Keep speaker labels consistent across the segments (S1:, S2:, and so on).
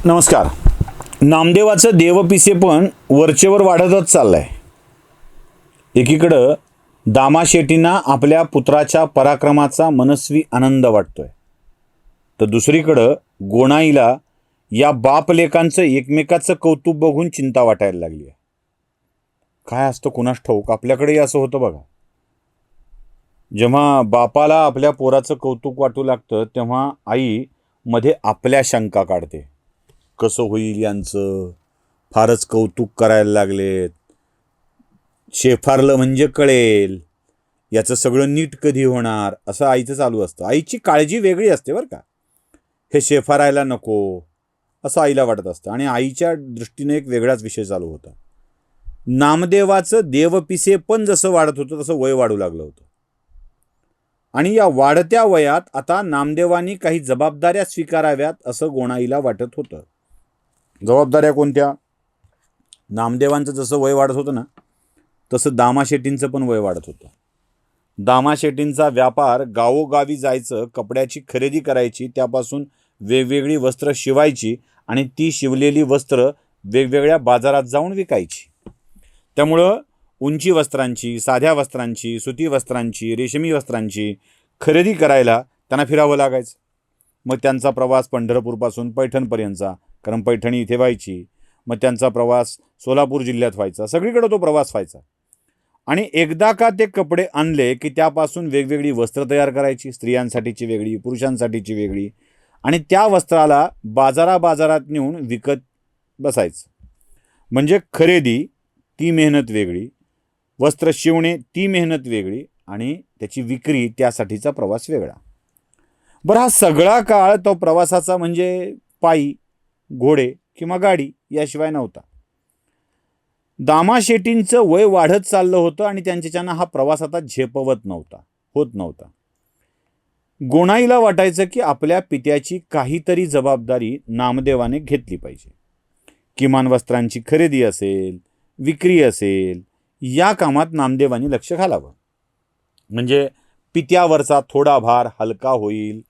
S1: नमस्कार. नामदेवाचं देवपिसे पण वरचेवर वाढतच चाललंय. एकीकडं दामाशेटींना आपल्या पुत्राच्या पराक्रमाचा मनस्वी आनंद वाटतोय, तर दुसरीकडं गोणाईला या बापलेकांचं एकमेकाचं कौतुक बघून चिंता वाटायला लागली आहे. काय असतं कुणास ठाऊक, आपल्याकडेही असं होतं बघा. जेव्हा बापाला आपल्या पोराचं कौतुक वाटू लागतं तेव्हा आई मध्ये आपल्या शंका काढते. कसं होईल यांचं, फारच कौतुक करायला लागलेत, शेफारलं म्हणजे कळेल, याचं सगळं नीट कधी होणार, असं आईचं चालू असतं. आईची काळजी वेगळी असते बरं का. हे शेफारायला नको असं आईला वाटत असतं आणि आईच्या दृष्टीने एक वेगळाच विषय चालू होता. नामदेवाचं देवपिसे पण जसं वाढत होतं तसं वय वाढू लागलं होतं आणि या वाढत्या वयात आता नामदेवांनी काही जबाबदाऱ्या स्वीकाराव्यात असं गोणाईला वाटत होतं. जबाबदाऱ्या कोणत्या? नामदेवांचं जसं वय वाढत होतं ना तसं दामाशेटींचं पण वय वाढत होतं. दामाशेटींचा व्यापार गावोगावी जायचं, कपड्याची खरेदी करायची, त्यापासून वेगवेगळी वस्त्र शिवायची आणि ती शिवलेली वस्त्र वेगवेगळ्या बाजारात जाऊन विकायची. त्यामुळं उंची वस्त्रांची, साध्या वस्त्रांची, सुती वस्त्रांची, रेशमी वस्त्रांची खरेदी करायला त्यांना फिरावं लागायचं. मग त्यांचा प्रवास पंढरपूरपासून पैठणपर्यंतचा, कारण पैठणी इथे व्हायची. मग त्यांचा प्रवास सोलापूर जिल्ह्यात व्हायचा. सगळीकडे तो प्रवास व्हायचा. आणि एकदा का ते कपडे आणले की त्यापासून वेगवेगळी वस्त्र तयार करायची, स्त्रियांसाठीची वेगळी, पुरुषांसाठीची वेगळी, आणि त्या वस्त्राला बाजारात नेऊन विकत बसायचं. म्हणजे खरेदी ती मेहनत वेगळी, वस्त्र शिवणे ती मेहनत वेगळी आणि त्याची विक्री त्यासाठीचा प्रवास वेगळा. बरं, हा सगळा काळ तो प्रवासाचा म्हणजे पायी, घोडे किंवा गाडी याशिवाय नव्हता. दामाशेटींचं वय वाढत चाललं होतं आणि त्यांच्याच्यानं हा प्रवास आता झेपवत नव्हता, होत नव्हता. गोणाईला वाटायचं की आपल्या पित्याची काहीतरी जबाबदारी नामदेवाने घेतली पाहिजे. किमान वस्त्रांची खरेदी असेल, विक्री असेल, या कामात नामदेवांनी लक्ष घालावं, म्हणजे पित्यावरचा थोडा भार हलका होईल.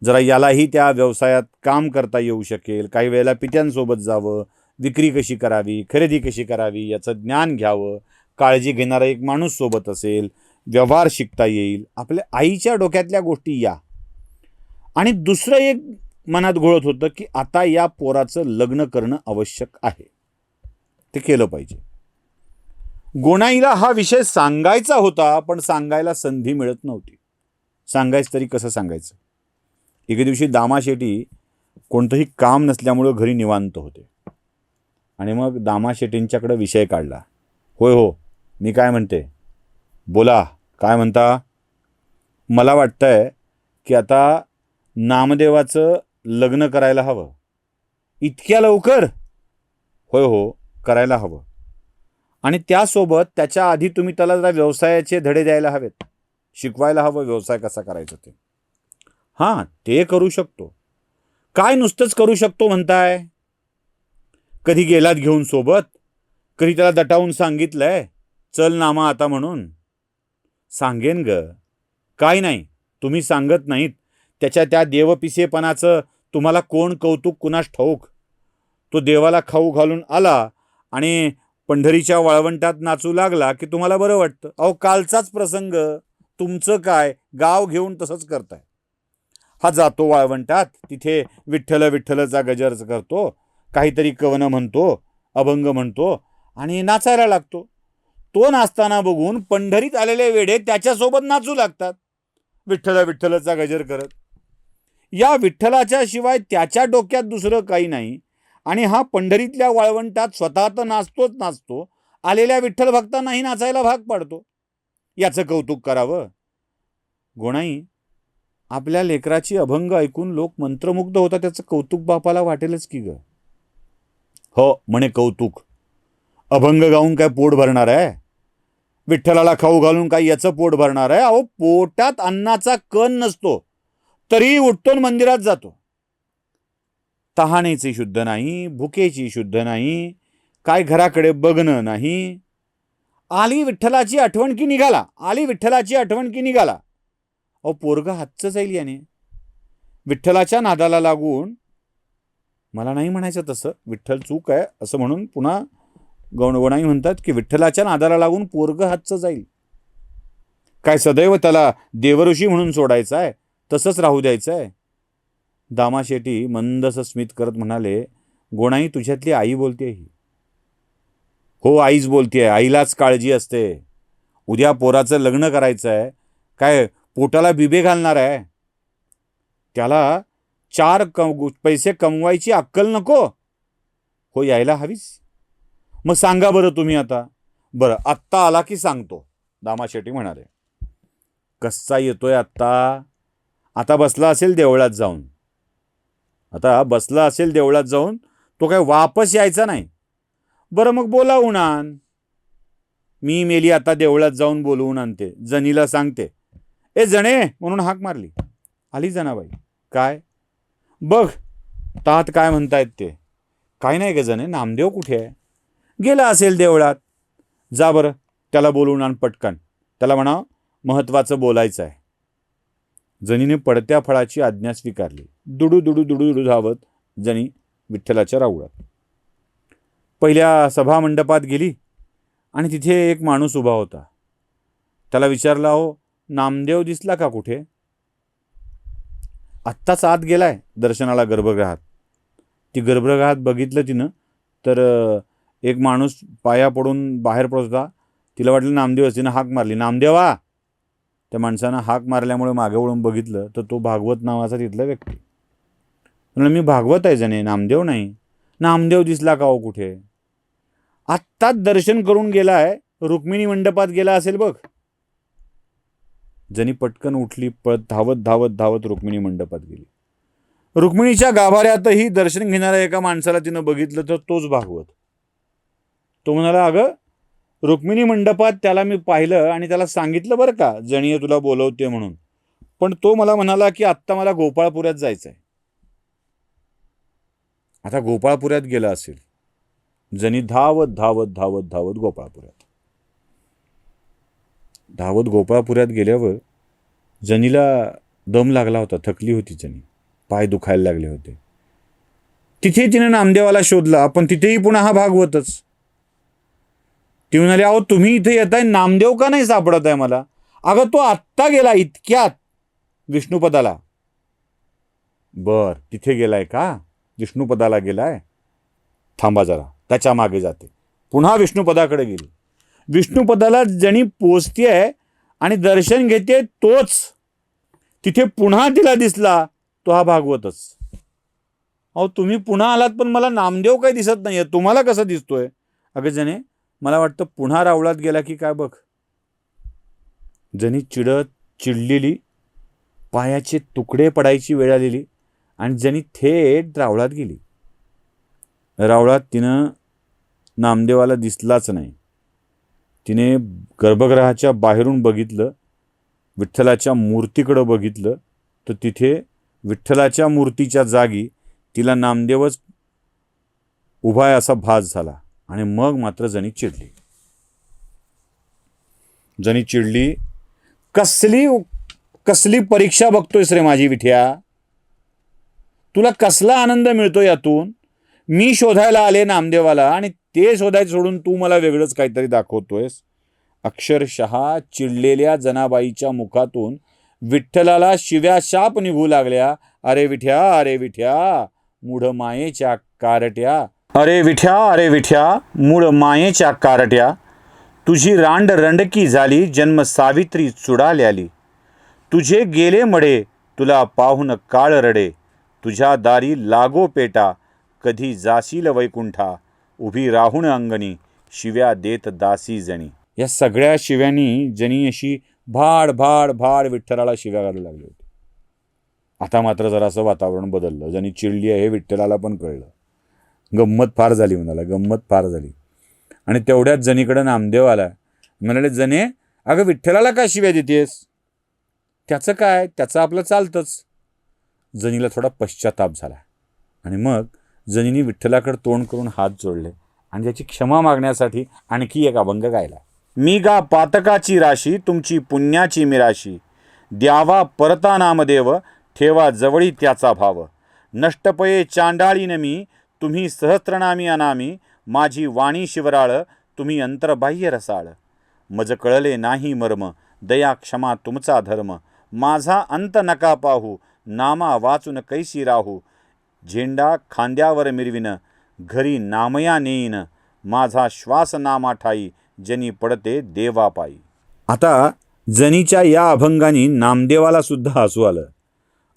S1: जरा यालाही त्या व्यवसायात काम करता येऊ शकेल. काही वेळेला पित्यांसोबत जावं, विक्री कशी करावी, खरेदी कशी करावी याचं ज्ञान घ्यावं. काळजी घेणारा एक माणूस सोबत असेल, व्यवहार शिकता येईल. आपल्या आईच्या डोक्यातल्या गोष्टी या. आणि दुसरं एक मनात घोळत होतं की आता या पोराचं लग्न करणं आवश्यक आहे, ते केलं पाहिजे. गोणाईला हा विषय सांगायचा होता, पण सांगायला संधी मिळत नव्हती. सांगायचं तरी कसं सांगायचं? एके दिवशी दामाशेटी कोणतंही काम नसल्यामुळं घरी निवांत होते आणि मग दामाशेटींच्याकडे विषय काढला. होय हो, मी काय म्हणते, बोला, काय म्हणता? मला वाटतंय की आता नामदेवाचं लग्न करायला हवं. इतक्या लवकर? होय हो, करायला हवं. आणि त्यासोबत त्याच्या आधी तुम्ही त्याला जरा व्यवसायाचे धडे द्यायला हवेत, शिकवायला हवं व्यवसाय कसा करायचा ते. हां, ते करू शकतो. काय नुसतंच करू शकतो म्हणताय? कधी गेलात घेऊन सोबत? कधी त्याला दटावून सांगितलंय चल नामा आता म्हणून? सांगेन ग, काय नाही, तुम्ही सांगत नाहीत. त्याच्या त्या देवपिसेपणाचं तुम्हाला कोण कौतुक कुणास ठाऊक. तो देवाला खाऊ घालून आला आणि पंढरीच्या वाळवंटात नाचू लागला की तुम्हाला बरं वाटतं. अहो, कालचाच प्रसंग, तुमचं काय, गाव घेऊन तसंच करताय. हा जातो वाळवंटात, तिथे विठ्ठल विठ्ठलचा गजर करतो, काहीतरी कवनं म्हणतो, अभंग म्हणतो आणि नाचायला लागतो. तो नाचताना बघून पंढरीत आलेले वेडे त्याच्यासोबत नाचू लागतात, विठ्ठल विठ्ठलचा गजर करत. या विठ्ठलाच्या शिवाय त्याच्या डोक्यात दुसरं काही नाही आणि हा पंढरीतल्या वाळवंटात स्वतः तर नाचतोच नाचतो, आलेल्या विठ्ठल भक्तांनाही नाचायला भाग पाडतो. याचं कौतुक करावं. गोणाई, आपल्या लेकराची अभंग ऐकून लोक मंत्रमुग्ध होतात, त्याचं कौतुक बापाला वाटेलच की ग. हो म्हणे, कौतुक. अभंग गाऊन काय पोट भरणार आहे? विठ्ठलाला खाऊ घालून काय याचं पोट भरणार आहे? अहो, पोटात अन्नाचा कण नसतो तरी उठतो मंदिरात जातो. तहानेची शुद्ध नाही, भुकेची शुद्ध नाही, काय घराकडे बघणं नाही. आली विठ्ठलाची आठवण की निघाला, आली विठ्ठलाची आठवण की निघाला. अहो, पोरगं हातचं जाईल याने. विठ्ठलाच्या नादाला लागून मला नाही म्हणायचं तसं, विठ्ठल चूक आहे असं म्हणून पुन्हा गोणाई म्हणतात की विठ्ठलाच्या नादाला लागून पोरगं हातचं जाईल. काय सदैव त्याला देवऋषी म्हणून सोडायचं आहे, तसंच राहू द्यायचं आहे. दामाशेठी मंदस स्मित करत म्हणाले, गोणाई तुझ्यातली आई बोलते ही. हो, आईच बोलतेय. आईलाच काळजी असते. उद्या पोराचं लग्न करायचं आहे, काय पोटाला बिबे घालणार आहे? त्याला चार पैसे कमवायची अक्कल नको हो यायला हवीच. मग सांगा बरं तुम्ही आता. बरं, आत्ता आला की सांगतो, दामाशेठी म्हणाले. कसा येतोय आत्ता? आता बसला असेल देवळात जाऊन. आता बसला असेल देवळात जाऊन, तो काय वापस यायचा नाही. बरं मग बोलावून आण. मी मेली आता देवळात जाऊन बोलवून आणते. जनीला सांगते, ए जणे म्हणून हाक मारली. आली जनाबाई. काय बघ तात काय म्हणतायत ते. काय नाही ग जणे, नामदेव कुठे आहे? गेला असेल देवळात. जा बरं त्याला बोलवून आण पटकन. त्याला म्हणा महत्वाचं बोलायचं आहे. जनीने पडत्या फळाची आज्ञा स्वीकारली. दुडू दुडू दुडू दुडू धावत जनी विठ्ठलाच्या राऊळात. पहिल्या सभामंडपात गेली आणि तिथे एक माणूस उभा होता. त्याला विचारला, हो नामदेव दिसला का कुठे? आत्ताच आत गेलाय दर्शनाला गर्भगृहात. ती गर्भगृहात बघितलं तिनं तर एक माणूस पाया पडून बाहेर पडत होता. तिला वाटलं नामदेव. तिनं हाक मारली, नामदेवा. त्या माणसानं हाक मारल्यामुळे मागे वळून बघितलं तर तो भागवत नावाचा तिथला व्यक्ती. म्हणलं, मी भागवत आहे जणे, नामदेव नाही. नामदेव दिसला का हो कुठे? आत्ताच दर्शन करून गेलाय, रुक्मिणी मंडपात गेला असेल बघ. जनी पटकन उठली, पळत धावत धावत धावत रुक्मिणी मंडपात गेली. रुक्मिणीच्या गाभाऱ्यातही दर्शन घेणाऱ्या एका माणसाला तिनं बघितलं तर तोच भागवत. तो म्हणाला, अगं रुक्मिणी मंडपात त्याला मी पाहिलं आणि त्याला सांगितलं बरं का जणीये तुला बोलवते म्हणून, पण तो मला म्हणाला की आत्ता मला गोपाळपुऱ्यात जायचं आहे. आता गोपाळपुऱ्यात गेला असेल. जनी धावत धावत धावत धावत गोपाळपुऱ्यात गेल्यावर जनीला दम लागला होता, थकली होती जनी, पाय दुखायला लागले होते. तिथे तिने नामदेवाला शोधला, पण तिथेही पुन्हा हा भागवतच. ती म्हणाली, अहो तुम्ही इथे येताय, नामदेव का नाही सापडत आहे मला? अगं तो आत्ता गेला इतक्यात विष्णुपदाला. बर, तिथे गेलाय का? विष्णुपदाला गेलाय. थांबा जरा, त्याच्या मागे जाते. पुन्हा विष्णुपदाकडे गेली. विष्णुपदाला जणी पोचतेय आणि दर्शन घेते तोच. तिथे पुन्हा तिला दिसला तो हा भागवतच. अहो तुम्ही पुन्हा आलात पण मला नामदेव काही दिसत नाहीये, तुम्हाला कसं दिसतोय? अगं जणे, मला वाटतं पुन्हा रावळात गेला की काय बघ. जणी चिडलेली, पायाचे तुकडे पडायची वेळ आलेली आणि जणी थेट रावळात गेली. रावळात तिनं नामदेवाला दिसलाच नाही. तिने गर्भगृहाच्या बाहेरून बघितलं, विठ्ठलाच्या मूर्तीकडं बघितलं तर तिथे विठ्ठलाच्या मूर्तीच्या जागी तिला नामदेवच उभा आहे असा भास झाला. आणि मग मात्र जणी चिडली. कसली परीक्षा बघतोयस रे माझी विठ्या? तुला कसला आनंद मिळतो यातून? मी शोधायला आले नामदेवाला आणि ते शोधायचं सोडून तू मला वेगळंच काहीतरी दाखवतोयस. अक्षरशः चिडलेल्या जनाबाईच्या मुखातून विठ्ठलाला शिव्या शाप निघू लागल्या. अरे विठ्या मूढ मायेच्या कारट्या. अरे विठ्या मूळ मायेच्या कारट्या. तुझी रांड रंडकी झाली, जन्म सावित्री चुडाल्याली. तुझे गेले मडे, तुला पाहून काळ रडे. तुझ्या दारी लागो पेटा, कधी जाशील वैकुंठा. उभी राहून अंगणी, शिव्या देत दासी जणी. या सगळ्या शिव्यांनी जणी अशी भाड भाड भाड विठ्ठलाला शिव्या घालू लागली होती. आता मात्र जरासं वातावरण बदललं. जणी चिडली आहे हे विठ्ठलाला पण कळलं. गंमत फार झाली म्हणाला. आणि तेवढ्याच जणीकडे नामदेव आला. म्हणाले, जणे अगं विठ्ठलाला का शिव्या देतेस? त्याचं काय, त्याचं आपलं चालतंच. जणीला थोडा पश्चाताप झाला आणि मग जणीने विठ्ठलाकडे तोंड करून हात जोडले आणि त्याची क्षमा मागण्यासाठी आणखी एक अभंग गायला. मी गा पातकाची राशी, तुमची पुण्याची मिराशी. द्यावा परता नामदेव, ठेवा जवळी त्याचा भाव. नष्टपये चांडाळीन मी, तुम्ही सहस्त्रनामी अनामी, माझी वाणी शिवराळ, तुम्ही अंतर्बाह्य रसाळ. मज कळले नाही मर्म, दया क्षमा तुमचा धर्म, माझा अंत नका पाहू, नामा वाचून कैसी राहू. झेंडा खांद्यावर मिरविन, घरी नामया नेईन, माझा श्वास नामा ठाई, जनी पडते देवा पायी. आता जनीच्या या अभंगाने नामदेवाला सुद्धा हसू आलं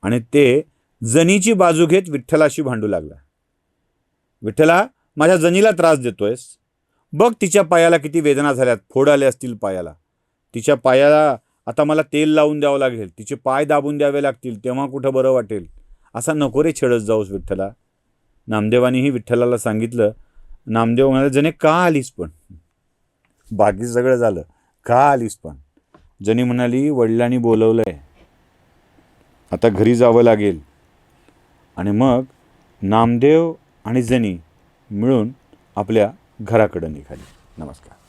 S1: आणि ते जनीची बाजू घेत विठ्ठलाशी भांडू लागला. विठ्ठला, माझ्या जनीला त्रास देतोयस, बघ तिच्या पायाला किती वेदना झाल्यात, फोड आले असतील पायाला, तिच्या पायाला आता मला तेल लावून द्यावं लागेल, तिचे पाय दाबून द्यावे लागतील, तेव्हा कुठं बरं वाटेल. असा नको रे छेडत जाऊस विठ्ठला. नामदेवानीही विठ्ठलाला सांगितलं. नामदेव म्हणाले, जने का आलीस पण? बाकी सगळं झालं, का आलीस पण? जनी म्हणाली, वडिलांनी बोलवलंय, आता घरी जावं लागेल. आणि मग नामदेव आणि जनी मिळून आपल्या घराकडे निघाली. नमस्कार.